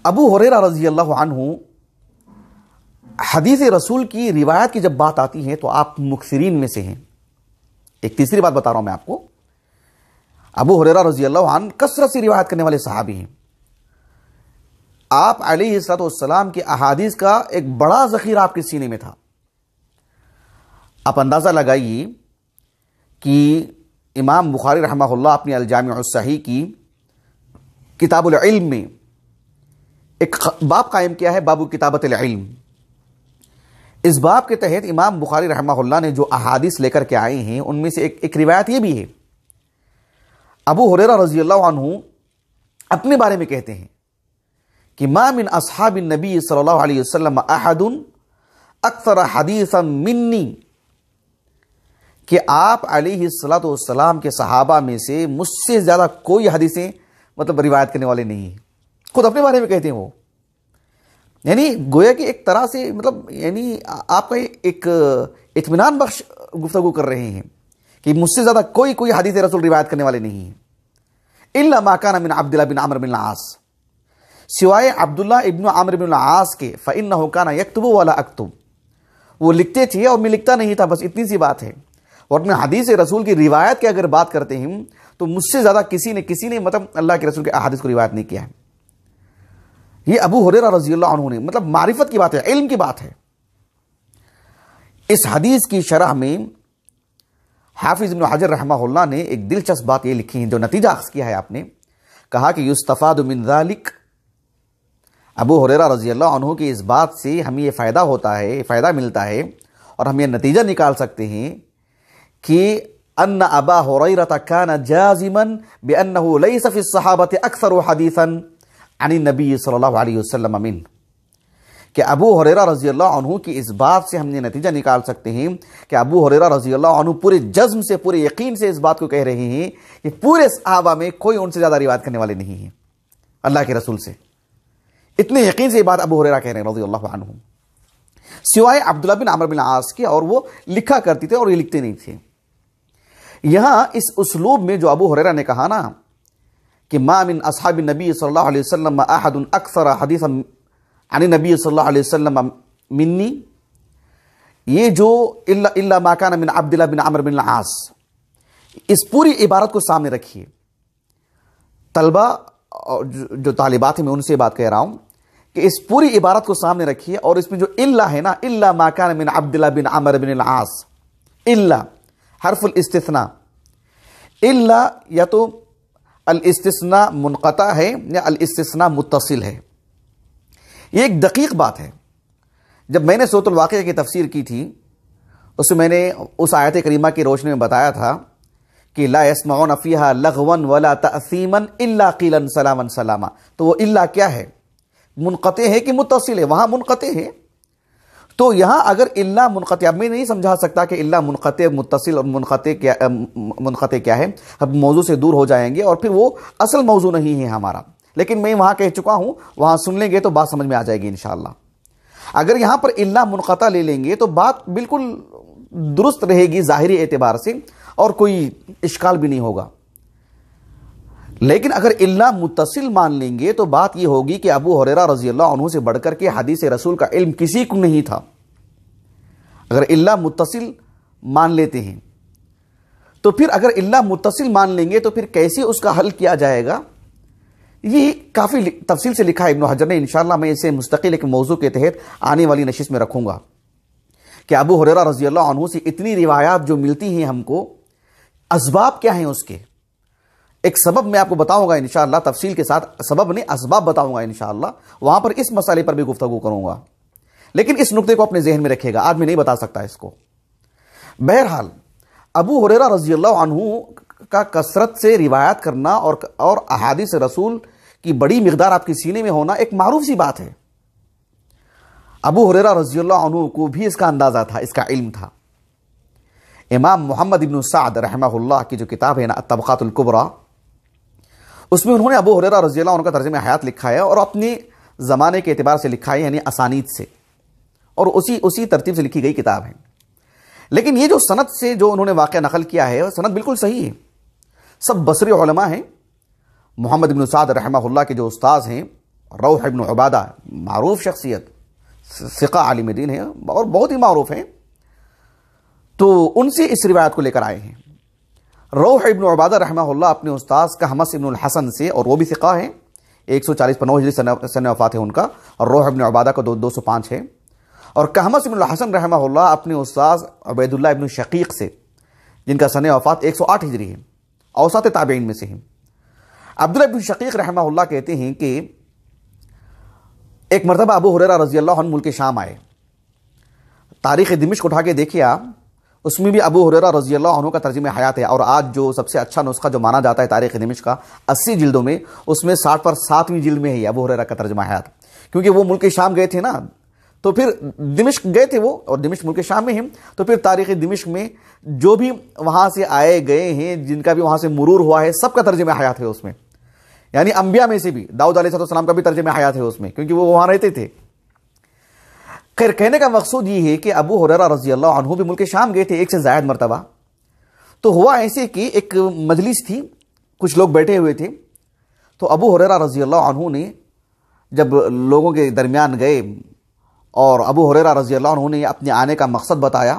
ابو ہریرہ رضی اللہ عنہ حدیث رسول کی روایت کی جب بات آتی ہے تو آپ مکثرین میں سے ہیں. ایک تیسری بات بتا رہا ہوں میں آپ کو. ابو ہریرہ رضی اللہ عنہ کثرت سے روایت کرنے والے صحابی ہیں. آپ علیہ الصلوۃ والسلام کی احادیث کا ایک بڑا ذخیرہ آپ کے سینے میں تھا. آپ اندازہ لگائیے کہ امام بخاری رحمہ اللہ اپنی الجامع الصحیح کی کتاب العلم میں ایک باب قائم کیا ہے، باب کتابت العلم. اس باب کے تحت امام بخاری رحمہ اللہ نے جو احادیث لے کر کے آئے ہیں ان میں سے ایک روایت یہ بھی ہے. ابو ہریرہ رضی اللہ عنہ اپنے بارے میں کہتے ہیں کہ ما من اصحاب النبی صلی اللہ علیہ وسلم احد اکثر حدیثا منی، کہ آپ علیہ الصلوۃ والسلام کے صحابہ میں سے مجھ سے زیادہ کوئی حدیثیں روایت کرنے والے نہیں ہیں. خود اپنے بارے میں کہتے ہیں وہ. یعنی گویا کہ ایک طرح سے یعنی آپ کا ایک اطمینان بخش گفتگو کر رہے ہیں کہ مجھ سے زیادہ کوئی حدیث رسول روایت کرنے والے نہیں ہیں. الا ما كان من عبداللہ بن عمرو بن العاص، سوائے عبداللہ ابن عمرو بن العاص کے. فإنه كان يكتب ولا اكتب، وہ لکھتے تھے اور میں لکھتا نہیں تھا، بس اتنی سی بات ہے. اور میں حدیث رسول کی روایت کی اگر بات کرتے ہیں تو مجھ سے زیادہ کسی نے اللہ کے رسول کے احادیث کو روایت نہیں کیا ہے. یہ ابو ہریرہ رضی اللہ عنہ نے معرفت کی بات ہے، علم کی بات ہے. اس حدیث کی شرح میں حافظ ابن حجر رحمہ اللہ نے ایک دلچسپ بات یہ لکھی ہے، جو نتیجہ اخذ کیا ہے. آپ نے کہا کہ یستفاد من ذلک، ابو ہریرہ رضی اللہ عنہ کی اس بات سے ہمیں یہ فائدہ ملتا ہے اور ہم یہ نتیجہ نکال سکتے ہیں کہ ان ابا ہریرہ کان جازما بانه ليس في الصحابه اکثر حدیثا عن النبی صلی اللہ علیہ وسلم من، کہ ابو ہریرہ رضی اللہ عنہ کی اس بات سے ہم نے نتیجہ نکال سکتے ہیں کہ ابو ہریرہ رضی اللہ عنہ پورے جزم سے، پورے یقین سے اس بات کو کہہ رہے ہیں کہ پورے صحابہ میں کوئی ان سے زیادہ روایت کرنے والے نہیں ہیں اللہ کے رسول سے. اتنے یقین سے یہ بات ابو ہریرہ کہہ رہے ہیں رضی اللہ عنہ، سوائے عبداللہ بن عمرو بن العاص کے، اور وہ لکھا کرتے تھے اور یہ لکھتے نہیں تھے. یہاں اس اسلوب میں جو ابو ہریرہ نے کہا نا کہ ما من اصحاب النبی صلی اللہ علیہ وسلم احد اکثر حدیثا عن النبی صلی اللہ علیہ وسلم منی، یہ جو الا ما کان من عبداللہ بن عمرو بن العاص، اس پوری عبارت کو سامنے رکھیے. طلبہ جو طالبات ہیں میں ان سے بات کہہ رہا ہوں کہ اس پوری عبارت کو سامنے رکھیے، اور اس میں جو الا ہے نا، الا ما کان من عبداللہ بن عمرو بن العاص، الا حرف الاستثناء. الا یا تو الاستثناء منقطع ہے یا الاستثناء متصل ہے. یہ ایک دقیق بات ہے. جب میں نے سورۃ الواقعہ کی تفسیر کی تھی اس میں نے اس آیت کریمہ کی روشنی میں بتایا تھا کہ لا يسمعون فيها لغوا ولا تأثیما الا قیلا سلاما سلاما. تو وہ الا کیا ہے؟ منقطع ہے کہ متصل ہے؟ وہاں منقطع ہے. تو یہاں اگر الا منقطع، اب میں نہیں سمجھا سکتا کہ الا منقطع متصل اور منقطع کیا ہے، اب موضوع سے دور ہو جائیں گے اور پھر وہ اصل موضوع نہیں ہے ہمارا. لیکن میں وہاں کہہ چکا ہوں، وہاں سن لیں گے تو بات سمجھ میں آ جائے گی انشاءاللہ. اگر یہاں پر الا منقطع لے لیں گے تو بات بالکل درست رہے گی ظاہری اعتبار سے اور کوئی اشکال بھی نہیں ہوگا. لیکن اگر الا متصل مان لیں گے تو بات یہ ہوگی کہ ابو ہریرہ رضی اللہ عنہ سے بڑھ کر کے حدیث رسول کا علم کسی کو نہیں تھا. اگر الا متصل مان لیتے ہیں تو پھر اگر الا متصل مان لیں گے تو پھر کیسے اس کا حل کیا جائے گا؟ یہ کافی تفصیل سے لکھا ہے ابن حجر نے. انشاءاللہ میں اسے مستقل ایک موضوع کے تحت آنے والی نشست میں رکھوں گا کہ ابو ہریرہ رضی اللہ عنہ سے اتنی روایات جو ملتی ہیں ہم کو، اسباب کیا ہیں اس کے. ایک سبب میں آپ کو بتاؤں گا انشاءاللہ تفصیل کے ساتھ، سبب نہیں اسباب بتاؤں گا انشاءاللہ، وہاں پر اس مسئلے پر بھی گفتگو کروں گا. لیکن اس نقطے کو اپنے ذہن میں رکھے گا، آج میں نہیں بتا سکتا اس کو. بہرحال ابو ہریرہ رضی اللہ عنہ کا کثرت سے روایت کرنا اور احادیث رسول کی بڑی مقدار آپ کے سینے میں ہونا ایک معروف سی بات ہے. ابو ہریرہ رضی اللہ عنہ کو بھی اس کا اندازہ تھا، اس کا علم تھا. امام محمد ابن سعد رحمہ اللہ کی جو کتاب ہے نا الطبقات الکبریٰ، اس میں انہوں نے ابو ہریرہ رضی اللہ عنہ کا ترجمہ حیات لکھا ہے اور اپنے زمانے کے اعتبار سے لکھا ہے، یعنی اسانید سے، اور اسی ترتیب سے لکھی گئی کتاب ہے. لیکن یہ جو سند سے جو انہوں نے واقعہ نقل کیا ہے سند بالکل صحیح ہے. سب بصری علماء ہیں. محمد بن سعد رحمہ اللہ کے جو استاذ ہیں روح ابن عبادہ معروف شخصیت، ثقہ عالم دین ہے اور بہت ہی معروف ہیں، تو ان سے اس روایت کو لے کر آئے ہیں۔ روح ابن عبادہ رحمہ اللہ اپنے استاذ قہمس ابن الحسن سے، اور وہ بھی ثقہ ہیں، 140 پر 9 ہجری سن وفات ہے ان کا، اور روح ابن عبادہ کا 205 ہے، اور قہمس ابن الحسن رحمہ اللہ اپنے استاذ عبید اللہ ابن شقیق سے، جن کا سن وفات 108 ہجری ہے، اوساط تابعین میں سے ہیں۔ عبداللہ ابن شقیق رحمہ اللہ کہتے ہیں کہ ایک مرتبہ ابو ہریرہ رضی اللہ عنہ ملک شام آئے۔ تاریخ دمشق اٹھا کے دیکھیے آپ، اس میں بھی ابو ہریرہ رضی اللہ عنہ کا ترجمہ حیات ہے، اور آج جو سب سے اچھا نسخہ جو مانا جاتا ہے تاریخ دمشق کا 80 جلدوں میں، اس میں 60 پر 7ویں جلد میں ہے ابو ہریرہ کا ترجمہ حیات، کیونکہ وہ ملک شام گئے تھے نا، تو پھر دمشق گئے تھے وہ، اور دمشق ملک شام میں ہیں، تو پھر تاریخ دمشق میں جو بھی وہاں سے آئے گئے ہیں، جن کا بھی وہاں سے مرور ہوا ہے، سب کا ترجمہ حیات ہے اس میں، یعنی انبیاء میں سے بھی داؤد علیہ السلام کا بھی ترجمہ حیات ہے اس میں، کیونکہ وہ وہاں رہتے تھے۔ خیر، کہنے کا مقصود یہ ہے کہ ابو ہریرہ رضی اللہ عنہ بھی ملک شام گئے تھے ایک سے زائد مرتبہ۔ تو ہوا ایسے کہ ایک مجلس تھی، کچھ لوگ بیٹھے ہوئے تھے، تو ابو ہریرہ رضی اللہ عنہ نے جب لوگوں کے درمیان گئے اور ابو ہریرہ رضی اللہ عنہ نے اپنے آنے کا مقصد بتایا،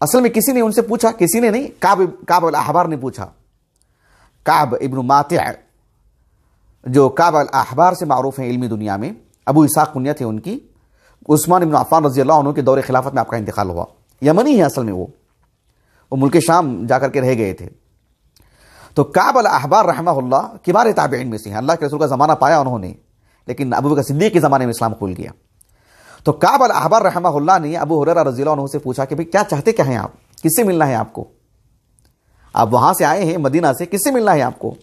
اصل میں کسی نے ان سے پوچھا، کسی نے نہیں، کعب الاحبار نے پوچھا، کعب ابن ماتع جو کعب الاحبار سے معروف ہیں علمی دنیا میں، ابو اسحاق کنیت ہے ان کی، عثمان ابن عفان رضی اللہ عنہ کے دور خلافت میں آپ کا انتقال ہوا، یمنی ہے اصل میں، وہ ملک شام جا کر کے رہ گئے تھے۔ تو کعب الاحبار رحمہ اللہ کبار تابعین میں سے ہیں، اللہ کے رسول کا زمانہ پایا انہوں نے، لیکن ابو بکر صدیق کے زمانے میں اسلام قبول کیا۔ تو کعب الاحبار رحمہ اللہ نے ابو ہریرہ رضی اللہ عنہ سے پوچھا کہ بھئی کیا چاہتے کیا ہیں آپ، کس سے ملنا ہے آپ کو، آپ وہاں سے آئے ہیں مدینہ سے، کس سے ملنا ہے آپ کو؟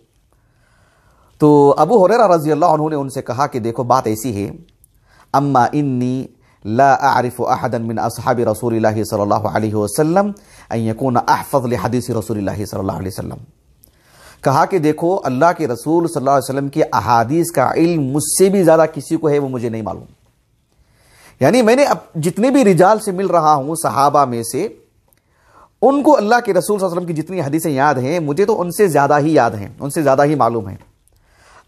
تو ابو ہریرہ رضی اللہ عنہ نے ان سے کہا کہ دیکھو بات ایسی ہے، اما انی لا اعرف احدا من اصحاب رسول اللہ صلی اللہ علیہ وسلم ان یکون احفظ لحدیث رسول اللہ صلی اللہ علیہ وسلم، کہا کہ دیکھو اللہ کے رسول صلی اللہ علیہ وسلم کی احادیث کا علم مجھ سے بھی زیادہ کسی کو ہے، وہ مجھے نہیں معلوم۔ یعنی میں نے اب جتنے بھی رجال سے مل رہا ہوں صحابہ میں سے، ان کو اللہ کے رسول صلی اللہ علیہ وسلم کی جتنی حدیثیں یاد ہیں، مجھے تو ان سے زیادہ ہی یاد ہیں، ان سے زیادہ ہی معلوم ہیں۔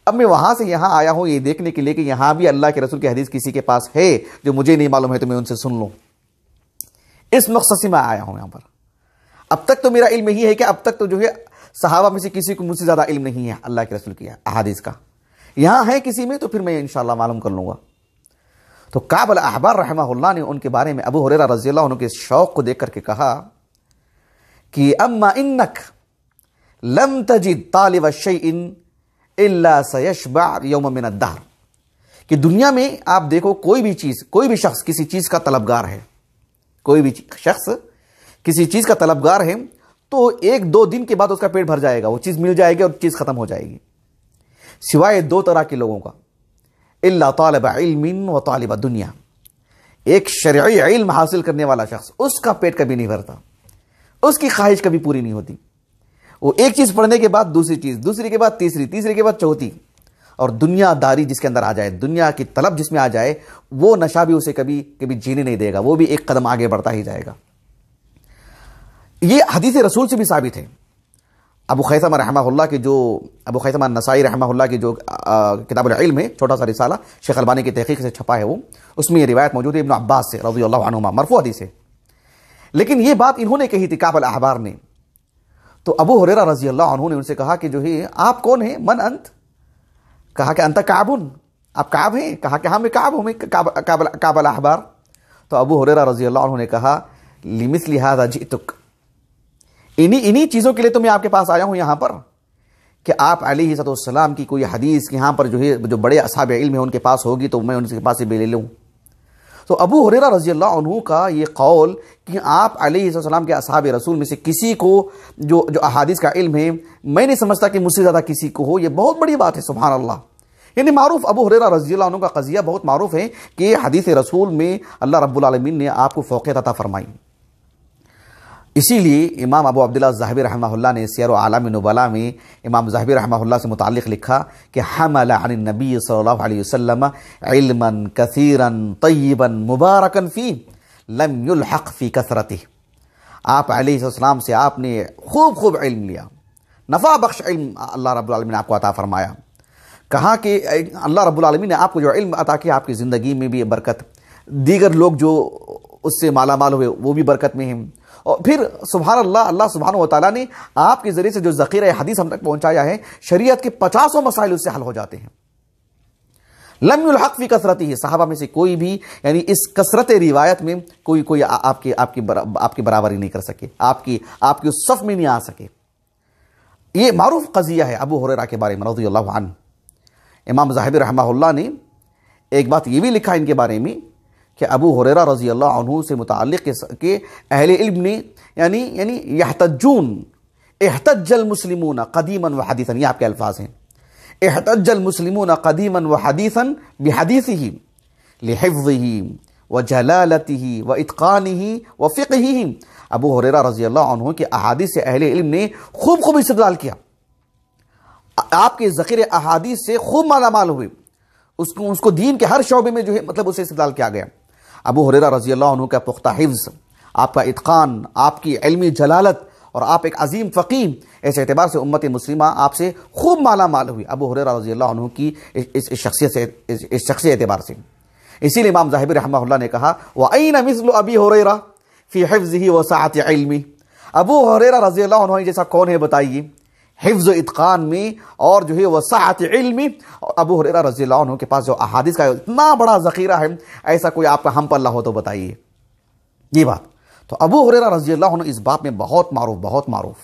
اب میں وہاں سے یہاں آیا ہوں یہ دیکھنے کے لیے کہ یہاں بھی اللہ کے رسول کی حدیث کسی کے پاس ہے جو مجھے نہیں معلوم ہے، تو میں ان سے سن لوں، اس مقصد سے میں آیا ہوں یہاں پر۔ اب تک تو میرا علم یہی ہے کہ اب تک تو جو ہے صحابہ میں سے کسی کو مجھ سے زیادہ علم نہیں ہے اللہ کے رسول کی احادیث کا، یہاں ہے کسی میں تو پھر میں انشاءاللہ معلوم کر لوں گا۔ تو کعب الاحبار رحمہ اللہ نے ان کے بارے میں ابو ہریرہ رضی اللہ عنہ کے شوق کو دیکھ کر کے کہا کہ اما انک لم تجد طالب الشیء الا سیشبع یوم من الدہر، کہ دنیا میں آپ دیکھو کوئی بھی شخص کسی چیز کا طلبگار ہے، کوئی بھی شخص کسی چیز کا طلبگار ہے تو 1-2 دن کے بعد اس کا پیٹ بھر جائے گا، وہ چیز مل جائے گی اور چیز ختم ہو جائے گی، سوائے 2 طرح کے لوگوں کا، الا طالب علم و طالب دنیا، ایک شرعی علم حاصل کرنے والا شخص، اس کا پیٹ کبھی نہیں بھرتا، اس کی خواہش کبھی پوری نہیں ہوتی، وہ ایک چیز پڑھنے کے بعد دوسری چیز، دوسری کے بعد تیسری، تیسری کے بعد چوتھی، اور دنیا داری جس کے اندر آ جائے، دنیا کی طلب جس میں آ جائے، وہ نشہ بھی اسے کبھی جینے نہیں دے گا، وہ بھی ایک قدم آگے بڑھتا ہی جائے گا۔ یہ حدیث رسول سے بھی ثابت ہے۔ ابو خیثمہ رحمہ اللہ کے جو ابو خیثمہ النسائی رحمہ اللہ کی جو کتاب العلم ہے، چھوٹا سا رسالہ شیخ البانی کی تحقیق سے چھپا ہے، وہ اس میں یہ روایت موجود ہے ابن عباس سے رضی اللہ عنہما، مرفوع حدیث ہے، لیکن یہ بات انہوں نے کہی تھی کعب الاحبار نے۔ تو ابو ہریرہ رضی اللہ عنہ نے ان سے کہا کہ جو ہے آپ کون ہیں، من انت، کہا کہ انت کعبن، آپ کعب ہیں، کہا کہ ہاں میں کعب ہوں، میں کعب الاحبار۔ تو ابو ہریرہ رضی اللہ عنہ نے کہا لمثل ھذا جئتک، انہی چیزوں کے لیے تو میں آپ کے پاس آیا ہوں یہاں پر، کہ آپ علیہ السلام کی کوئی حدیث یہاں پر جو ہے جو بڑے اصحاب علم ہیں ان کے پاس ہوگی تو میں ان کے پاس سے بھی لے لوں۔ تو ابو ہریرہ رضی اللہ عنہ کا یہ قول کہ آپ علیہ السلام کے اصحاب رسول میں سے کسی کو جو احادیث کا علم ہے، میں نہیں سمجھتا کہ مجھ سے زیادہ کسی کو ہو، یہ بہت بڑی بات ہے، سبحان اللہ۔ یعنی معروف ابو ہریرہ رضی اللہ عنہ کا قضیہ بہت معروف ہے کہ حدیث رسول میں اللہ رب العالمین نے آپ کو فوقیت عطا فرمائی۔ اسی لیے امام ابو عبداللہ الذہبی رحمہ اللہ نے سیر اعلام نبلاء میں امام ذہبی رحمہ اللہ سے متعلق لکھا کہ حمل عن النبی صلی اللہ علیہ وسلم علما کثیرا طیبا مبارکا فی لم یلحق فی کثرتہ، آپ علیہ السلام سے آپ نے خوب علم لیا، نفع بخش علم اللہ رب العالمین نے آپ کو عطا فرمایا، کہا کہ اللہ رب العالمین نے آپ کو جو علم عطا کیا، آپ کی زندگی میں بھی برکت، دیگر لوگ جو اس سے مالا مال ہوئے وہ بھی برکت میں ہیں، اور پھر سبحان اللہ، اللہ سبحانہ و تعالیٰ نے آپ کے ذریعے سے جو ذخیرہ حدیث ہم تک پہنچایا ہے، شریعت کے 50 مسائل اس سے حل ہو جاتے ہیں۔ لم یلحق فی کثرتہ، صحابہ میں سے کوئی بھی یعنی اس کثرت روایت میں کوئی آپ کی برابری نہیں کر سکے، آپ کی اس صف میں نہیں آ سکے۔ یہ معروف قضیہ ہے ابو ہریرہ کے بارے میں رضی اللہ عنہ۔ امام ذاہبی رحمہ اللہ نے ایک بات یہ بھی لکھا ان کے بارے میں کہ ابو ہریرہ رضی اللہ عنہ سے متعلق کہ اہل علم نے یعنی یحتجون، احتج المسلمون قدیما و حدیثا، یہ آپ کے الفاظ ہیں، احتج المسلمون قدیما و حدیثا بحدیثہ لحفظہ وجلالتہ واتقانہ وفقہہ۔ ابو ہریرہ رضی اللہ عنہ کے احادیث سے اہل علم نے خوب استدلال کیا، آپ کے ذخیرے احادیث سے خوب مالا مال ہوئے، اس کو دین کے ہر شعبے میں جو ہے مطلب اسے استدلال کیا گیا۔ ابو ہریرہ رضی اللہ عنہ کا پختہ حفظ، آپ کا اتقان، آپ کی علمی جلالت، اور آپ ایک عظیم فقیہ، اس اعتبار سے امت مسلمہ آپ سے خوب مالا مال ہوئی ابو ہریرہ رضی اللہ عنہ کی اس شخصی اعتبار سے۔ اسی لیے امام ذاہبی رحمہ اللہ نے کہا وَأَيْنَ مِثْلُ أَبِي هُرَيْرَةَ فِي حِفْظِهِ وَسَعَةِ عِلْمِهِ، ابو ہریرہ رضی اللہ عنہ جیسا کون ہے بتائیے، حفظ و اتقان میں اور جو ہے وسعت علم میں۔ ابو ہریرہ رضی اللہ عنہ کے پاس جو احادیث کا اتنا بڑا ذخیرہ ہے، ایسا کوئی آپ کا ہم پلہ ہو تو بتائیے یہ بات۔ تو ابو ہریرہ رضی اللہ عنہ اس بات میں بہت معروف